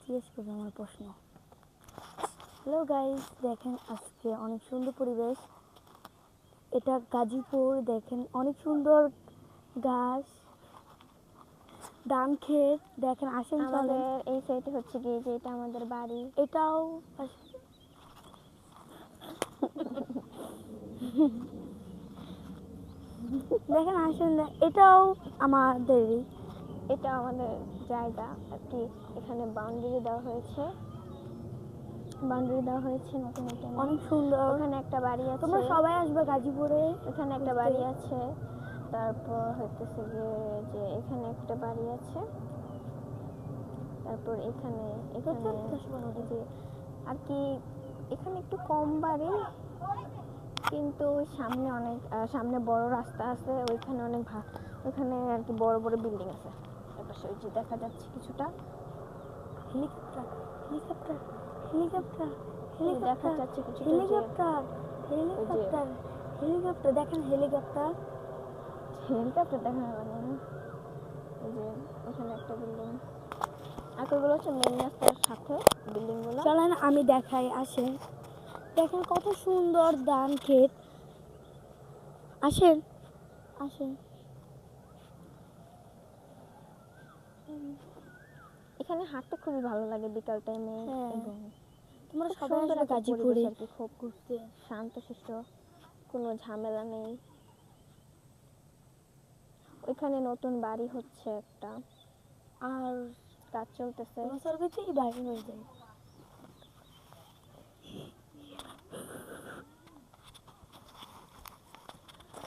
জিজ্ঞেস করবে আমার প্রশ্ন। হ্যালো গাইস, দেখেন আজকে অনেক সুন্দর পরিবেশ। এটা গাজীপুর, দেখেন অনেক সুন্দর গাছ, ধান ক্ষেত। দেখেন আসেন আমাদের এই সাইডে হচ্ছে কি যে এটা আমাদের বাড়ি, এটাও দেখেন আসেন, এটাও আমাদেরই, এটা আমাদের জায়গা আর কি। এখানে বাউন্ডারি দেওয়া হয়েছে নতুন একটা, অনেক সুন্দর। ওখানে একটা বাড়ি আছে, তোমরা সবাই আসবে গাজীপুরে। এখানে একটা বাড়ি আছে, তারপর হইতেছে যে এখানে একটা বাড়ি আছে, তারপর এখানে যে আর কি এখানে একটু কম বাড়ি, কিন্তু সামনে অনেক সামনে বড় রাস্তা আছে, ওইখানে অনেক ওইখানে আর কি বড় বড় বিল্ডিং আছে। এপাশে ওই যে দেখা যাচ্ছে কিছুটা হেলিকপ্টার হেলিকপ্টার হেলিকপ্টার দেখা যাচ্ছে কিছুটা, হেলিকপ্টার হেলিকপ্টার হেলিকপ্টার দেখেন হেলিকপ্টার দেখা যাবে না। এই যে ওখানে একটা বিল্ডিং, আর ওগুলো হচ্ছে মেইন রাস্তার সাথে বিল্ডিং গুলো। চলেন আমি দেখাই, আসেন দেখেন কত সুন্দর ধান ক্ষেত। আসেন আসেন। এখানে হাঁটতে খুবই ভালো লাগে বিকাল টাইমে, এবং তোমরা খুব সবাই সুন্দর আসবে একটা গাজীপুরে পরিবেশ আর কি, খুব ঘুরতে শান্তশিষ্ট, কোনো ঝামেলা নেই। ওইখানে নতুন বাড়ি হচ্ছে একটা, আর কাজ চলতেছে। বাড়ি হয়ে যায়।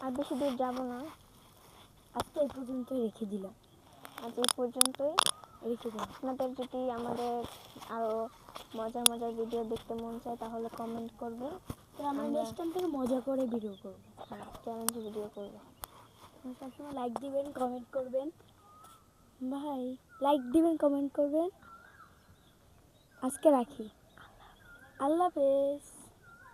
আর বেশি দূর যাব না, আজকে এই পর্যন্তই রেখে দিলাম। আজ এই পর্যন্তই রেখে দিলাম। আপনাদের যদি আমাদের আরও মজার মজার ভিডিও দেখতে মন চায় তাহলে কমেন্ট করবেন, আমরা নেক্সট টাইম থেকে মজা করে ভিডিও করব, চ্যালেঞ্জ ভিডিও করব। সবসময় লাইক দিবেন, কমেন্ট করবেন ভাই, লাইক দিবেন, কমেন্ট করবেন। আজকে রাখি, আল্লাহ হাফেজ।